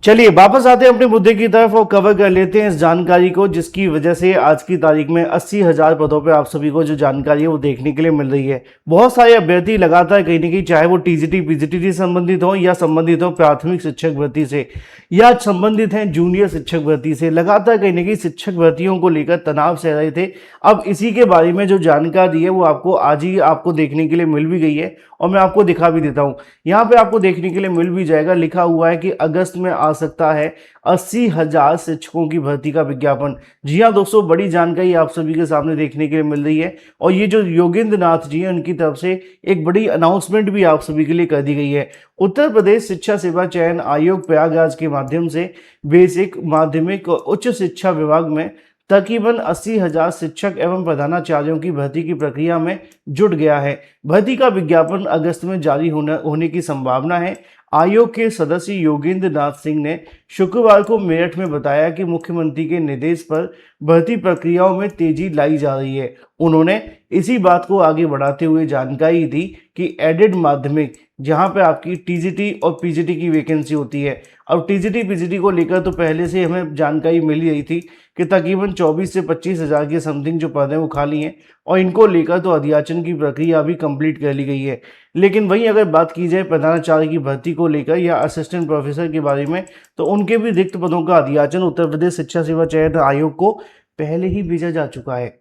चलिए वापस आते हैं अपने मुद्दे की तरफ और कवर कर लेते हैं इस जानकारी को, जिसकी वजह से आज की तारीख में 80,000 पदों पे आप सभी को जो जानकारी है वो देखने के लिए मिल रही है। बहुत सारे अभ्यर्थी लगातार कहीं ना कहीं, चाहे वो टीजीटी पीजीटी से संबंधित हो या संबंधित हो प्राथमिक शिक्षक भर्ती से या संबंधित हैं जूनियर शिक्षक भर्ती से, लगातार कहीं ना कहीं शिक्षक भर्तियों को लेकर तनाव सह रहे थे। अब इसी के बारे में जो जानकारी है वो आपको आज ही आपको देखने के लिए मिल भी गई है और मैं आपको दिखा भी देता हूँ। यहाँ पे आपको देखने के लिए मिल भी जाएगा, लिखा हुआ है कि अगस्त में आ सकता है 80,000 शिक्षकों की भर्ती का विज्ञापन। जी हाँ दोस्तों, बड़ी जानकारी आप सभी के सामने देखने के लिए मिल रही है और ये जो योगेंद्र नाथ जी हैं उनकी तरफ से एक बड़ी अनाउंसमेंट भी आप सभी के लिए कर दी गई है। उत्तर प्रदेश शिक्षा सेवा चयन आयोग प्रयागराज के माध्यम से बेसिक, माध्यमिक और उच्च शिक्षा विभाग में तकरीबन 80,000 शिक्षक एवं प्रधानाचार्यों की भर्ती की प्रक्रिया में जुट गया है। भर्ती का विज्ञापन अगस्त में जारी होने की संभावना है। आयोग के सदस्य योगेंद्र नाथ सिंह ने शुक्रवार को मेरठ में बताया कि मुख्यमंत्री के निर्देश पर भर्ती प्रक्रियाओं में तेजी लाई जा रही है। उन्होंने इसी बात को आगे बढ़ाते हुए जानकारी दी कि एडेड माध्यमिक, जहां पे आपकी टीजीटी और पीजीटी की वैकेंसी होती है, अब टीजीटी पीजीटी को लेकर तो पहले से हमें जानकारी मिल ही रही थी कि तकरीबन 24 से 25,000 के समथिंग जो पद हैं वो खाली हैं और इनको लेकर तो अध्याचन की प्रक्रिया भी कंप्लीट कर ली गई है। लेकिन वहीं अगर बात की जाए प्रधानाचार्य की भर्ती को लेकर या असिस्टेंट प्रोफेसर के बारे में, तो उनके भी रिक्त पदों का अध्याचन उत्तर प्रदेश शिक्षा सेवा चयन आयोग को पहले ही भेजा जा चुका है।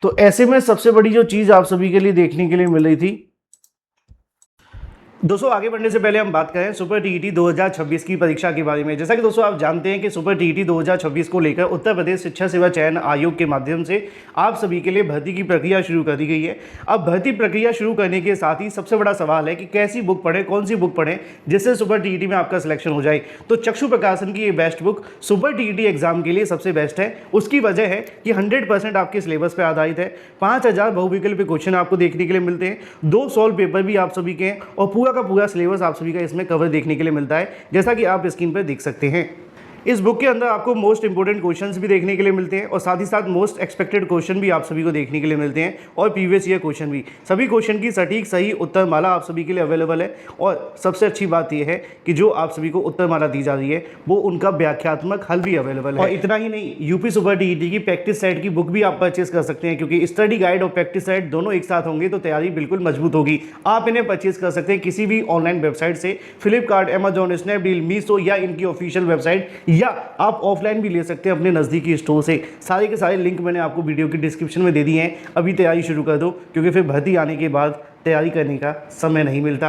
तो ऐसे में सबसे बड़ी जो चीज आप सभी के लिए देखने के लिए मिल रही थी, दोस्तों आगे बढ़ने से पहले हम बात करें सुपर टीईटी 2026 की परीक्षा के बारे में। जैसा कि दोस्तों आप जानते हैं कि सुपर टीईटी 2026 को लेकर उत्तर प्रदेश शिक्षा सेवा चयन आयोग के माध्यम से आप सभी के लिए भर्ती की प्रक्रिया शुरू कर दी गई है। अब भर्ती प्रक्रिया शुरू करने के साथ ही सबसे बड़ा सवाल है कि कैसी बुक पढ़ें, कौन सी बुक पढ़ें जिससे सुपर टीईटी में आपका सिलेक्शन हो जाए। तो चक्षु प्रकाशन की ये best book super TET exam के लिए सबसे बेस्ट है। उसकी वजह है कि 100% आपके सिलेबस पर आधारित है। 5,000 बहुविकल्पीय क्वेश्चन आपको देखने के लिए मिलते हैं, 2 सॉल्व पेपर भी आप सभी के हैं और पूरा का पूरा सिलेबस आप सभी का इसमें कवर देखने के लिए मिलता है, जैसा कि आप स्क्रीन पर देख सकते हैं। इस बुक के अंदर आपको मोस्ट इंपोर्टेंट क्वेश्चंस भी देखने के लिए मिलते हैं और साथ ही साथ मोस्ट एक्सपेक्टेड क्वेश्चन भी आप सभी को देखने के लिए मिलते हैं और प्रीवियस ईयर क्वेश्चन भी। सभी क्वेश्चन की सटीक सही उत्तरमाला आप सभी के लिए अवेलेबल है और सबसे अच्छी बात यह है कि जो आप सभी को उत्तरमाला दी जा रही है वो उनका व्याख्यात्मक हल भी अवेलेबल है। और इतना ही नहीं, यूपी सुपर टीईटी की प्रैक्टिस सेट की बुक भी आप परचेज कर सकते हैं, क्योंकि स्टडी गाइड और प्रैक्टिस सेट दोनों एक साथ होंगे तो तैयारी बिल्कुल मजबूत होगी। आप इन्हें परचेज कर सकते हैं किसी भी ऑनलाइन वेबसाइट से, फ्लिपकार्ट, अमेजॉन, स्नैपडील, मीशो या इनकी ऑफिशियल वेबसाइट, या आप ऑफलाइन भी ले सकते हैं अपने नज़दीकी स्टोर से। सारे के सारे लिंक मैंने आपको वीडियो की डिस्क्रिप्शन में दे दिए हैं। अभी तैयारी शुरू कर दो, क्योंकि फिर भर्ती आने के बाद तैयारी करने का समय नहीं मिलता।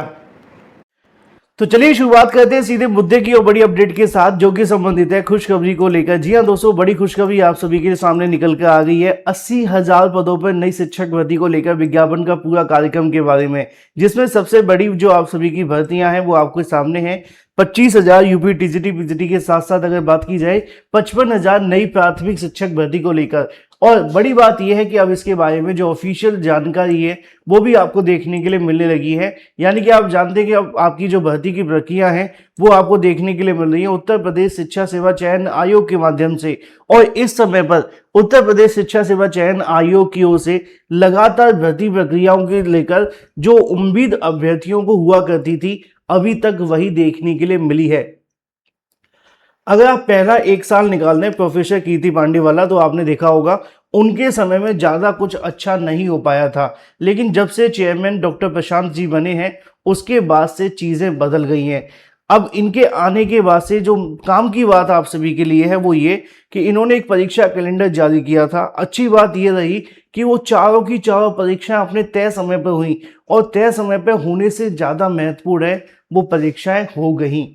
तो चलिए शुरुआत करते हैं सीधे मुद्दे की और बड़ी अपडेट के साथ, जो कि संबंधित है खुशखबरी को लेकर। जी हाँ दोस्तों, बड़ी खुशखबरी आप सभी के सामने निकल कर आ गई है 80,000 पदों पर नई शिक्षक भर्ती को लेकर विज्ञापन का पूरा कार्यक्रम के बारे में, जिसमें सबसे बड़ी जो आप सभी की भर्तियां हैं वो आपके सामने हैं। 25,000 यूपी टीजीटी पीजीटी के साथ साथ अगर बात की जाए 55,000 नई प्राथमिक शिक्षक भर्ती को लेकर। और बड़ी बात यह है कि अब इसके बारे में जो ऑफिशियल जानकारी है वो भी आपको देखने के लिए मिलने लगी है। यानी कि आप जानते हैं कि अब आपकी जो भर्ती की प्रक्रिया है वो आपको देखने के लिए मिल रही है उत्तर प्रदेश शिक्षा सेवा चयन आयोग के माध्यम से। और इस समय पर उत्तर प्रदेश शिक्षा सेवा चयन आयोग की ओर से लगातार भर्ती प्रक्रियाओं के लेकर जो उम्मीद अभ्यर्थियों को हुआ करती थी, अभी तक वही देखने के लिए मिली है। अगर आप पहला 1 साल निकाल दें प्रोफेसर कीर्ति पांडे वाला, तो आपने देखा होगा उनके समय में ज़्यादा कुछ अच्छा नहीं हो पाया था। लेकिन जब से चेयरमैन डॉक्टर प्रशांत जी बने हैं उसके बाद से चीज़ें बदल गई हैं। अब इनके आने के बाद से जो काम की बात आप सभी के लिए है वो ये कि इन्होंने एक परीक्षा कैलेंडर जारी किया था। अच्छी बात ये रही कि वो चारों की चारों परीक्षाएं अपने तय समय पर हुई और तय समय पर होने से ज़्यादा महत्वपूर्ण है वो परीक्षाएं हो गई।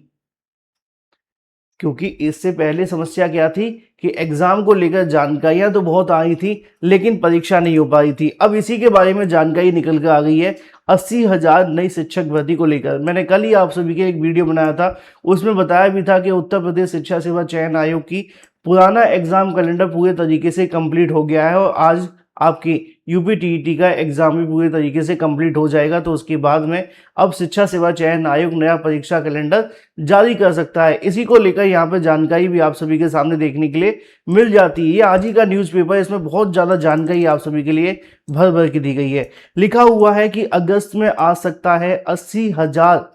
क्योंकि इससे पहले समस्या क्या थी कि एग्जाम को लेकर जानकारियां तो बहुत आई थी लेकिन परीक्षा नहीं हो पाई थी। अब इसी के बारे में जानकारी निकल कर आ गई है 80,000 नई शिक्षक भर्ती को लेकर। मैंने कल ही आप सभी के एक वीडियो बनाया था, उसमें बताया भी था कि उत्तर प्रदेश शिक्षा सेवा चयन आयोग की पुराना एग्जाम कैलेंडर पूरे तरीके से कंप्लीट हो गया है और आज आपकी यूपी टीईटी का एग्जाम भी पूरे तरीके से कंप्लीट हो जाएगा। तो उसके बाद में अब शिक्षा सेवा चयन आयोग नया परीक्षा कैलेंडर जारी कर सकता है। इसी को लेकर यहाँ पर जानकारी भी आप सभी के सामने देखने के लिए मिल जाती है। ये आज ही का न्यूज़पेपर, इसमें बहुत ज़्यादा जानकारी आप सभी के लिए भर भर के दी गई है। लिखा हुआ है कि अगस्त में आ सकता है 80,000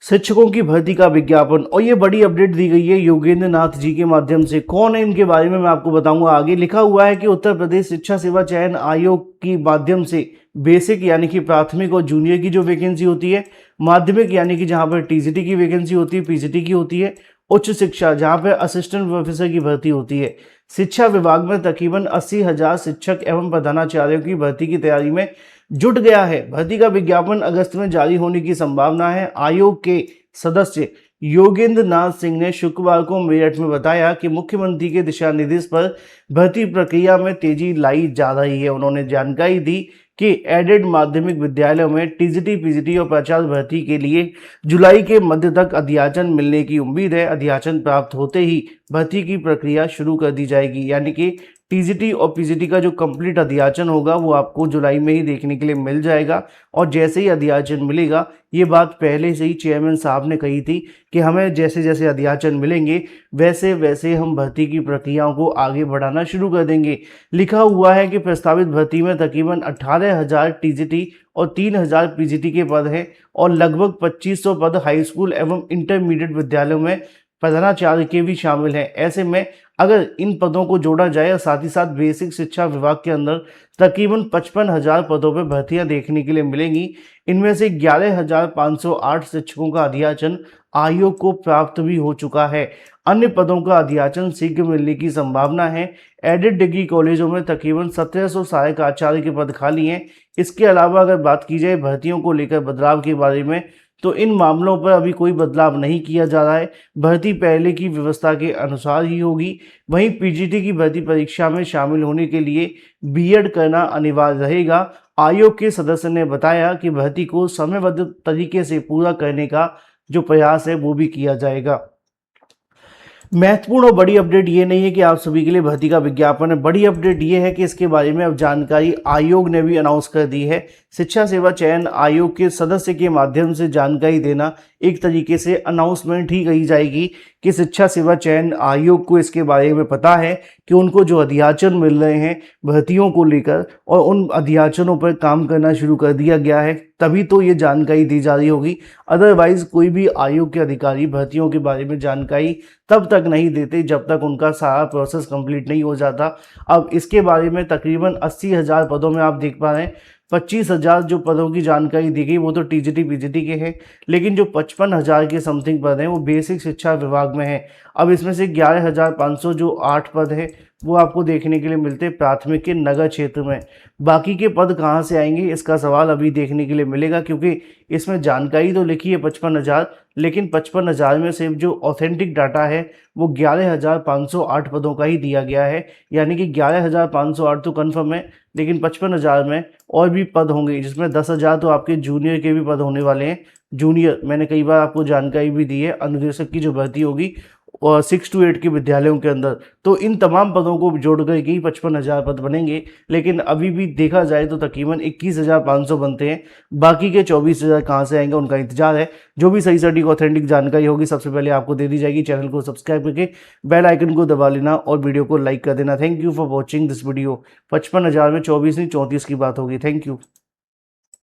शिक्षकों की भर्ती का विज्ञापन, और ये बड़ी अपडेट दी गई है योगेंद्र नाथ जी के माध्यम से। कौन है इनके बारे में मैं आपको बताऊंगा आगे। लिखा हुआ है कि उत्तर प्रदेश शिक्षा सेवा चयन आयोग की माध्यम से बेसिक यानी कि प्राथमिक और जूनियर की जो वैकेंसी होती है, माध्यमिक यानी कि जहां पर टीजीटी की वैकेंसी होती है, पीजीटी की होती है, उच्च शिक्षा जहां पर असिस्टेंट प्रोफेसर की भर्ती होती है, शिक्षा विभाग में तकरीबन 80,000 शिक्षक एवं प्रधानाचार्यों की भर्ती की तैयारी में जुट गया है। भर्ती का विज्ञापन अगस्त में जारी होने की संभावना है। आयोग के सदस्य योगेंद्र नाथ सिंह ने शुक्रवार को मेरठ में बताया कि मुख्यमंत्री के दिशा निर्देश पर भर्ती प्रक्रिया में तेजी लाई जा रही है। उन्होंने जानकारी दी कि एडेड माध्यमिक विद्यालयों में टीजीटी, पीजीटी और प्राचार्य भर्ती के लिए जुलाई के मध्य तक अध्याचन मिलने की उम्मीद है। अध्याचन प्राप्त होते ही भर्ती की प्रक्रिया शुरू कर दी जाएगी, यानी कि टीजीटी और पीजीटी का जो कंप्लीट अध्याचन होगा वो आपको जुलाई में ही देखने के लिए मिल जाएगा। और जैसे ही अध्याचन मिलेगा, ये बात पहले से ही चेयरमैन साहब ने कही थी कि हमें जैसे जैसे अध्याचन मिलेंगे वैसे वैसे हम भर्ती की प्रक्रियाओं को आगे बढ़ाना शुरू कर देंगे। लिखा हुआ है कि प्रस्तावित भर्ती में तकरीबन 18,000 टीजीटी और 3,000 पीजीटी के पद हैं और लगभग 2,500 पद हाई स्कूल एवं इंटरमीडिएट विद्यालयों में प्रधानाचार्य के भी शामिल हैं। ऐसे में अगर इन पदों को जोड़ा जाए और साथ ही साथ बेसिक शिक्षा विभाग के अंदर तकरीबन 55,000 पदों पर भर्तियां देखने के लिए मिलेंगी। इनमें से 11,508 शिक्षकों का अध्याचन आयोग को प्राप्त भी हो चुका है। अन्य पदों का अध्याचन शीघ्र मिलने की संभावना है। एडेड डिग्री कॉलेजों में तकरीबन 1,700 सहायक आचार्य के पद खाली हैं। इसके अलावा अगर बात की जाए भर्तियों को लेकर बदलाव के बारे में, तो इन मामलों पर अभी कोई बदलाव नहीं किया जा रहा है। भर्ती पहले की व्यवस्था के अनुसार ही होगी। वहीं पीजीटी की भर्ती परीक्षा में शामिल होने के लिए बीएड करना अनिवार्य रहेगा। आयोग के सदस्य ने बताया कि भर्ती को समयबद्ध तरीके से पूरा करने का जो प्रयास है वो भी किया जाएगा। महत्वपूर्ण और बड़ी अपडेट ये नहीं है कि आप सभी के लिए भर्ती का विज्ञापन है। बड़ी अपडेट ये है कि इसके बारे में अब जानकारी आयोग ने भी अनाउंस कर दी है। शिक्षा सेवा चयन आयोग के सदस्य के माध्यम से जानकारी देना एक तरीके से अनाउंसमेंट ही कही जाएगी कि शिक्षा सेवा चयन आयोग को इसके बारे में पता है कि उनको जो अध्याचन मिल रहे हैं भर्तियों को लेकर, और उन अध्याचनों पर काम करना शुरू कर दिया गया है, तभी तो ये जानकारी दी जा रही होगी। अदरवाइज कोई भी आयोग के अधिकारी भर्तियों के बारे में जानकारी तब तक नहीं देते जब तक उनका सारा प्रोसेस कंप्लीट नहीं हो जाता। अब इसके बारे में तकरीबन 80,000 पदों में आप देख पा रहे हैं 25,000 जो पदों की जानकारी दी गई वो तो टीजीटी पीजीटी के हैं, लेकिन जो 55,000 के समथिंग पद हैं वो बेसिक शिक्षा विभाग में हैं। अब इसमें से 11,500 जो 8 पद हैं वो आपको देखने के लिए मिलते हैं प्राथमिक के नगर क्षेत्र में। बाकी के पद कहाँ से आएंगे इसका सवाल अभी देखने के लिए मिलेगा, क्योंकि इसमें जानकारी तो लिखी है 55,000, लेकिन 55,000 में सिर्फ जो ऑथेंटिक डाटा है वो 11,508 पदों का ही दिया गया है। यानी कि 11,508 तो कन्फर्म है, लेकिन 55,000 में और भी पद होंगे, जिसमें 10,000 तो आपके जूनियर के भी पद होने वाले हैं। जूनियर मैंने कई बार आपको जानकारी भी दी है, अनुदेशक की जो भर्ती होगी और 6 to 8 के विद्यालयों के अंदर, तो इन तमाम पदों को जोड़ कर के ही 55,000 पद बनेंगे। लेकिन अभी भी देखा जाए तो तकरीबन 21,500 बनते हैं। बाकी के 24,000 कहाँ से आएंगे उनका इंतजार है। जो भी सही सटीक ऑथेंटिक जानकारी होगी सबसे पहले आपको दे दी जाएगी। चैनल को सब्सक्राइब करके बेल आइकन को दबा लेना और वीडियो को लाइक कर देना। Thank you for watching this video. 55,000 में 24 नहीं 34 की बात होगी। Thank you.